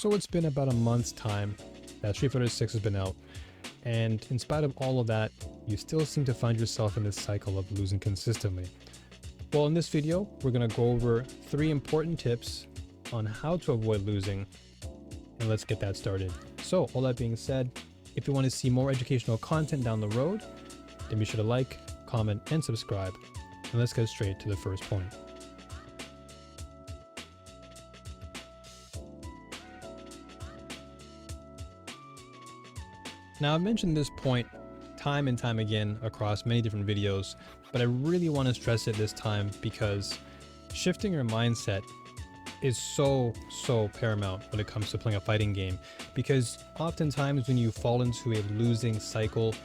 So it's been about a month's time that Street Fighter 6 has been out, and in spite of all of that, you still seem to find yourself in this cycle of losing consistently. Well, in this video, we're going to go over 3 important tips on how to avoid losing, and let's get that started. So, all that being said, if you want to see more educational content down the road, then be sure to like, comment, and subscribe, and let's get straight to the first point. Now, I've mentioned this point time and time again across many different videos, but I really want to stress it this time because shifting your mindset is so paramount when it comes to playing a fighting game, because oftentimes when you fall into a losing cycle,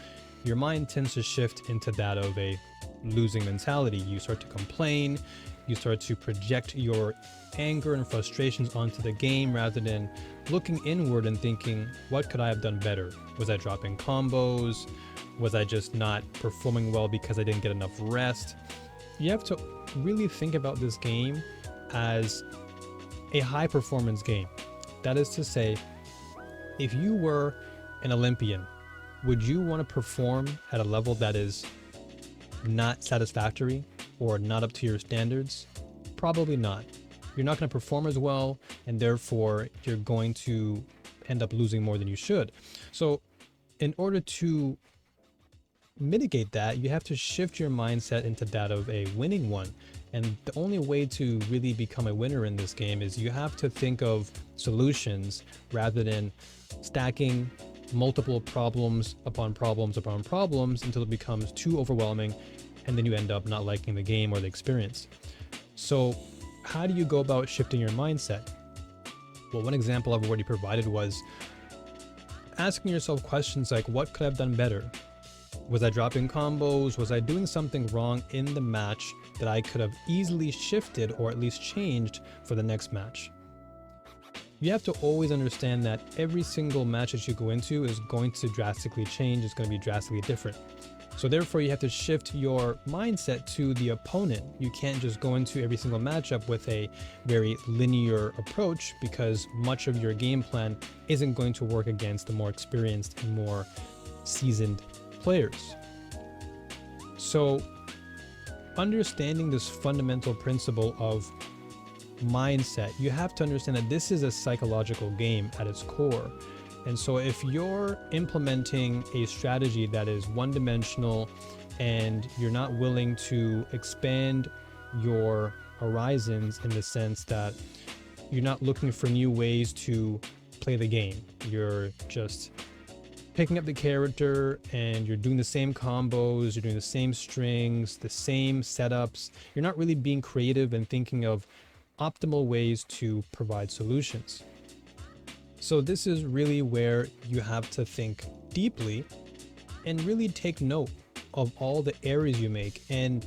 your mind tends to shift into that of a losing mentality. You start to complain, you start to project your anger and frustrations onto the game rather than looking inward and thinking, what could I have done better? Was I dropping combos? Was I just not performing well because I didn't get enough rest? You have to really think about this game as a high performance game. That is to say, if you were an Olympian, would you want to perform at a level that is not satisfactory or not up to your standards? Probably not. You're not going to perform as well, and therefore you're going to end up losing more than you should. So in order to mitigate that, you have to shift your mindset into that of a winning one. And the only way to really become a winner in this game is you have to think of solutions rather than stacking multiple problems upon problems upon problems until it becomes too overwhelming, and then you end up not liking the game or the experience. So how do you go about shifting your mindset? Well, one example I've already provided was asking yourself questions like, what could I have done better? Was I dropping combos? Was I doing something wrong in the match that I could have easily shifted or at least changed for the next match? You have to always understand that every single match that you go into is going to drastically change, it's going to be drastically different. So therefore you have to shift your mindset to the opponent. You can't just go into every single matchup with a very linear approach, because much of your game plan isn't going to work against the more experienced and more seasoned players. So understanding this fundamental principle of mindset, you have to understand that this is a psychological game at its core. And so if you're implementing a strategy that is one-dimensional and you're not willing to expand your horizons in the sense that you're not looking for new ways to play the game, you're just picking up the character and you're doing the same combos, you're doing the same strings, the same setups, you're not really being creative and thinking of optimal ways to provide solutions. So this is really where you have to think deeply and really take note of all the errors you make. And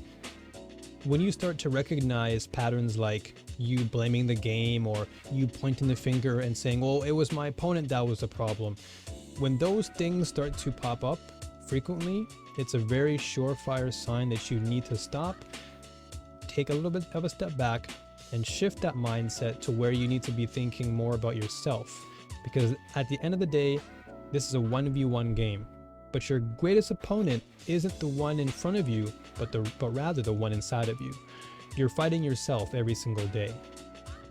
when you start to recognize patterns like you blaming the game or you pointing the finger and saying, oh, it was my opponent that was the problem, when those things start to pop up frequently, it's a very surefire sign that you need to stop, take a little bit of a step back, and shift that mindset to where you need to be thinking more about yourself. Because at the end of the day, this is a 1v1 game, but your greatest opponent isn't the one in front of you, but rather the one inside of you. You're fighting yourself every single day.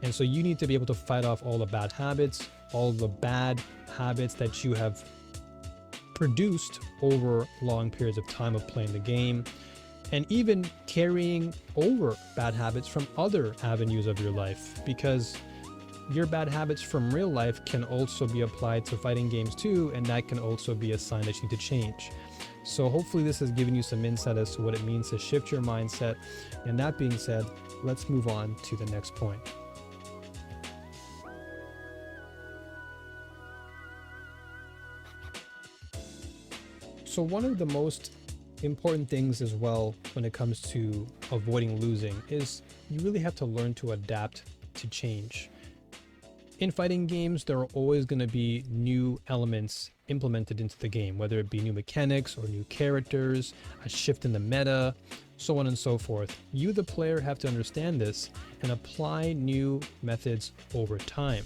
And so you need to be able to fight off all the bad habits, all the bad habits that you have produced over long periods of time of playing the game, and even carrying over bad habits from other avenues of your life, because your bad habits from real life can also be applied to fighting games too, and that can also be a sign that you need to change. So hopefully this has given you some insight as to what it means to shift your mindset. And that being said, let's move on to the next point. So one of the most important things as well when it comes to avoiding losing is you really have to learn to adapt to change. In fighting games, there are always going to be new elements implemented into the game, whether it be new mechanics or new characters, a shift in the meta, so on and so forth. You, the player, have to understand this and apply new methods over time.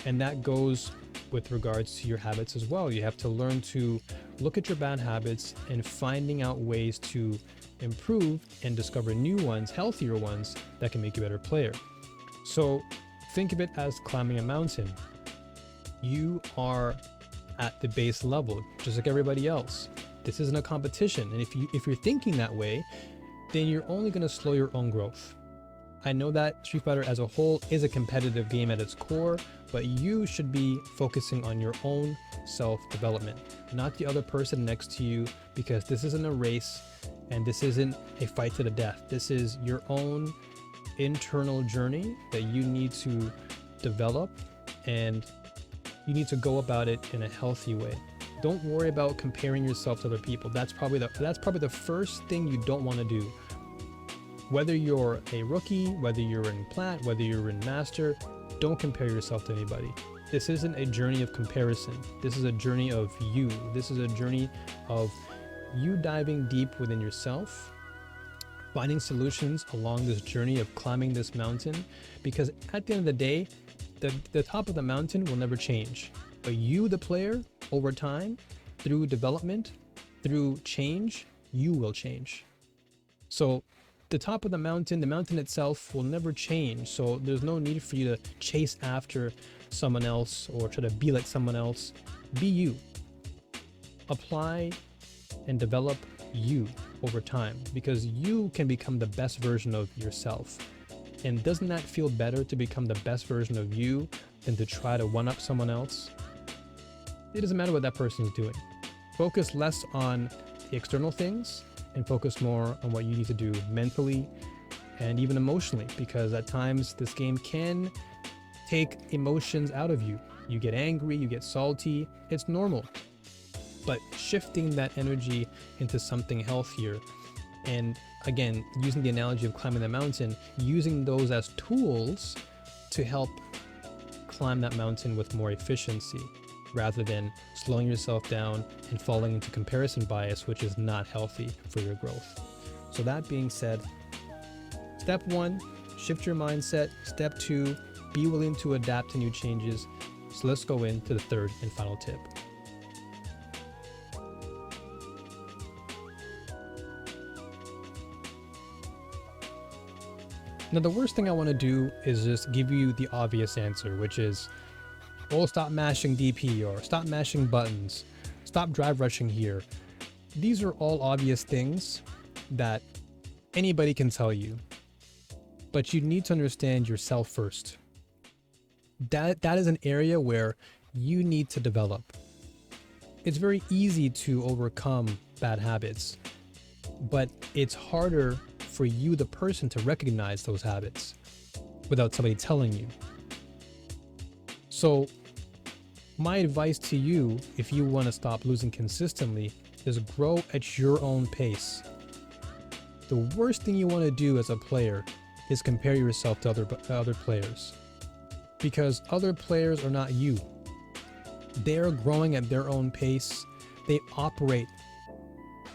And that goes with regards to your habits as well. You have to learn to look at your bad habits and finding out ways to improve and discover new ones, healthier ones that can make you a better player. So think of it as climbing a mountain. You are at the base level, just like everybody else. This isn't a competition. And if you're thinking that way, then you're only going to slow your own growth. I know that Street Fighter as a whole is a competitive game at its core, but you should be focusing on your own self-development, not the other person next to you, because this isn't a race and this isn't a fight to the death. This is your own internal journey that you need to develop, and you need to go about it in a healthy way. Don't worry about comparing yourself to other people. That's probably the first thing you don't want to do. Whether you're a rookie, whether you're in plat, whether you're in master, don't compare yourself to anybody. This isn't a journey of comparison. This is a journey of you. This is a journey of you diving deep within yourself, finding solutions along this journey of climbing this mountain, because at the end of the day, the top of the mountain will never change. But you, the player, over time, through development, through change, you will change. So the top of the mountain itself will never change. So there's no need for you to chase after someone else or try to be like someone else. Be you. Apply and develop you over time, because you can become the best version of yourself. And doesn't that feel better to become the best version of you than to try to one-up someone else? It doesn't matter what that person is doing. Focus less on the external things and focus more on what you need to do mentally and even emotionally, because at times this game can take emotions out of you. You get angry, you get salty, it's normal. But shifting that energy into something healthier, and again, using the analogy of climbing the mountain, using those as tools to help climb that mountain with more efficiency, rather than slowing yourself down and falling into comparison bias, which is not healthy for your growth. So that being said, step 1, shift your mindset. Step 2, be willing to adapt to new changes. So let's go into the third and final tip. Now, the worst thing I want to do is just give you the obvious answer, which is, oh, stop mashing DP, or stop mashing buttons, stop drive rushing here. These are all obvious things that anybody can tell you, but you need to understand yourself first. That is an area where you need to develop. It's very easy to overcome bad habits, but it's harder for you, the person, to recognize those habits without somebody telling you. So my advice to you, if you want to stop losing consistently, is grow at your own pace. The worst thing you want to do as a player is compare yourself to other players, because other players are not you. They're growing at their own pace. They operate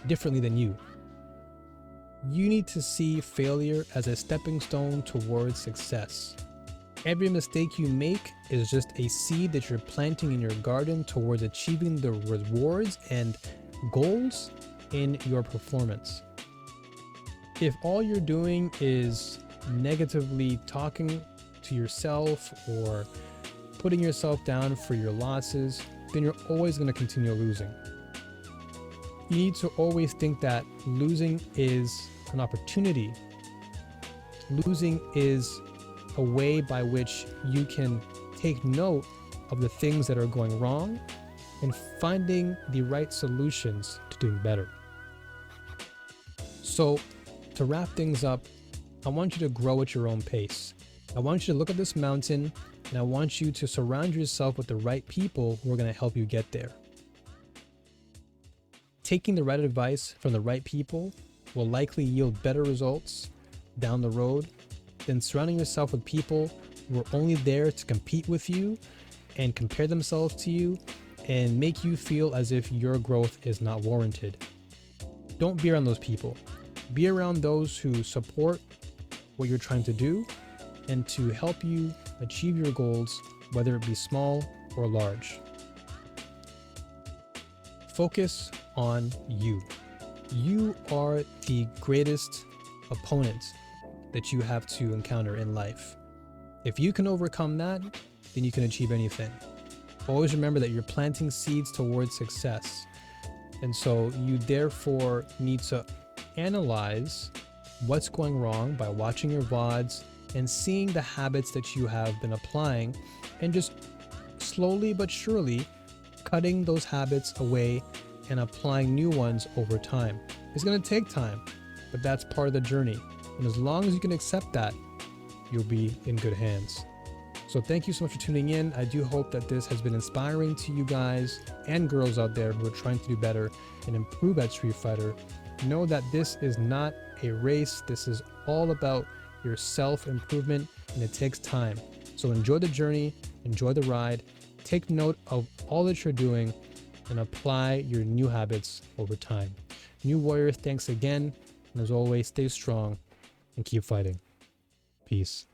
differently than you. You need to see failure as a stepping stone towards success. Every mistake you make is just a seed that you're planting in your garden towards achieving the rewards and goals in your performance. If all you're doing is negatively talking to yourself or putting yourself down for your losses, then you're always going to continue losing. You need to always think that losing is an opportunity. Losing is a way by which you can take note of the things that are going wrong and finding the right solutions to doing better. So, to wrap things up, I want you to grow at your own pace. I want you to look at this mountain, and I want you to surround yourself with the right people who are going to help you get there. Taking the right advice from the right people will likely yield better results down the road than surrounding yourself with people who are only there to compete with you and compare themselves to you and make you feel as if your growth is not warranted. Don't be around those people. Be around those who support what you're trying to do and to help you achieve your goals whether it be small or large. Focus on you. You are the greatest opponent that you have to encounter in life. If you can overcome that, then you can achieve anything. Always remember that you're planting seeds towards success. And so you therefore need to analyze what's going wrong by watching your VODs and seeing the habits that you have been applying, and just slowly but surely cutting those habits away and applying new ones over time. It's going to take time, but that's part of the journey. And as long as you can accept that, you'll be in good hands. So thank you so much for tuning in. I do hope that this has been inspiring to you guys and girls out there who are trying to do better and improve at Street Fighter. Know that this is not a race. This is all about your self-improvement, and it takes time. So enjoy the journey, enjoy the ride, take note of all that you're doing, and apply your new habits over time. New Warrior, thanks again. And as always, stay strong and keep fighting. Peace.